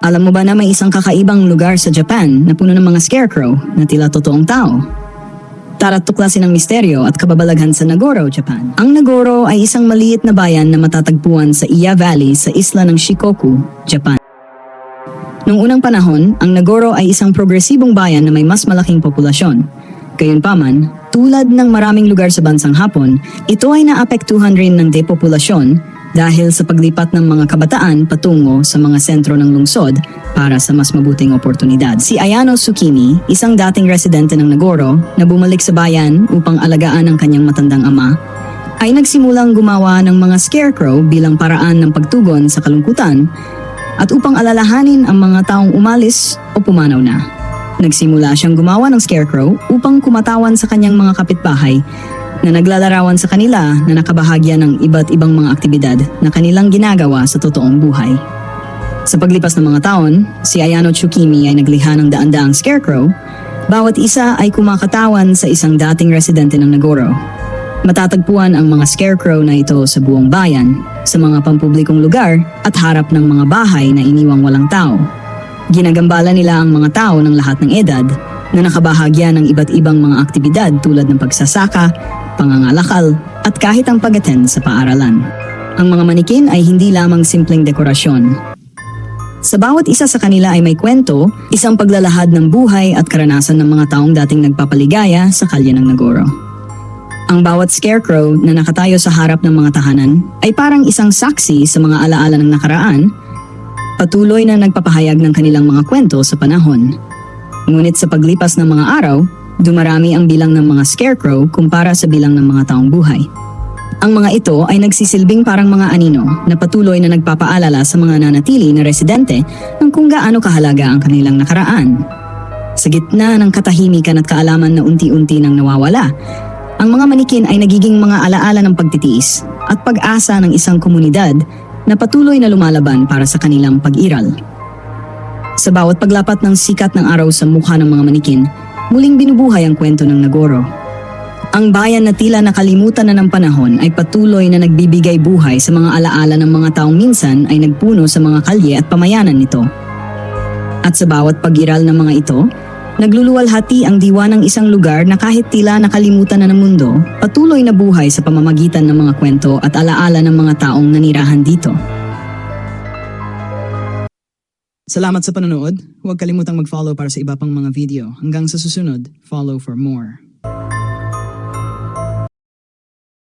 Alam mo ba na may isang kakaibang lugar sa Japan na puno ng mga scarecrow na tila totoong tao? Tara't tuklasin ang misteryo at kababalaghan sa Nagoro, Japan. Ang Nagoro ay isang maliit na bayan na matatagpuan sa Iya Valley sa isla ng Shikoku, Japan. Noong unang panahon, ang Nagoro ay isang progresibong bayan na may mas malaking populasyon. Gayunpaman, tulad ng maraming lugar sa bansang Hapon, ito ay naapektuhan rin ng depopulasyon dahil sa paglipat ng mga kabataan patungo sa mga sentro ng lungsod para sa mas mabuting oportunidad. Si Ayano Tsukimi, isang dating residente ng Nagoro na bumalik sa bayan upang alagaan ang kanyang matandang ama, ay nagsimulang gumawa ng mga scarecrow bilang paraan ng pagtugon sa kalungkutan at upang alalahanin ang mga taong umalis o pumanaw na. Nagsimula siyang gumawa ng scarecrow upang kumatawan sa kanyang mga kapitbahay na naglalarawan sa kanila na nakabahagya ng iba't ibang mga aktibidad na kanilang ginagawa sa totoong buhay. Sa paglipas ng mga taon, si Ayano Tsukimi ay nagliha ng daan-daang scarecrow. Bawat isa ay kumakatawan sa isang dating residente ng Nagoro. Matatagpuan ang mga scarecrow na ito sa buong bayan, sa mga pampublikong lugar at harap ng mga bahay na iniwang walang tao. Ginagambala nila ang mga tao ng lahat ng edad na nakabahagya ng iba't ibang mga aktibidad tulad ng pagsasaka, pangangalakal, at kahit ang pag-attend sa paaralan. Ang mga manikin ay hindi lamang simpleng dekorasyon. Sa bawat isa sa kanila ay may kwento, isang paglalahad ng buhay at karanasan ng mga taong dating nagpapaligaya sa kalye ng Nagoro. Ang bawat scarecrow na nakatayo sa harap ng mga tahanan ay parang isang saksi sa mga alaala ng nakaraan, patuloy na nagpapahayag ng kanilang mga kwento sa panahon. Ngunit sa paglipas ng mga araw, dumarami ang bilang ng mga scarecrow kumpara sa bilang ng mga taong buhay. Ang mga ito ay nagsisilbing parang mga anino na patuloy na nagpapaalala sa mga nanatili na residente ng kung gaano kahalaga ang kanilang nakaraan. Sa gitna ng katahimikan at kaalaman na unti-unti nang nawawala, ang mga manikin ay nagiging mga alaala ng pagtitiis at pag-asa ng isang komunidad na patuloy na lumalaban para sa kanilang pag-iral. Sa bawat paglapat ng sikat ng araw sa mukha ng mga manikin, muling binubuhay ang kwento ng Nagoro. Ang bayan na tila nakalimutan na ng panahon ay patuloy na nagbibigay buhay sa mga alaala ng mga taong minsan ay nagpuno sa mga kalye at pamayanan nito. At sa bawat pag-iral ng mga ito, nagluluwalhati ang diwa ng isang lugar na kahit tila nakalimutan na ng mundo, patuloy na buhay sa pamamagitan ng mga kwento at alaala ng mga taong nanirahan dito. Salamat sa panonood. Huwag kalimutang mag-follow para sa iba pang mga video. Hanggang sa susunod, follow for more.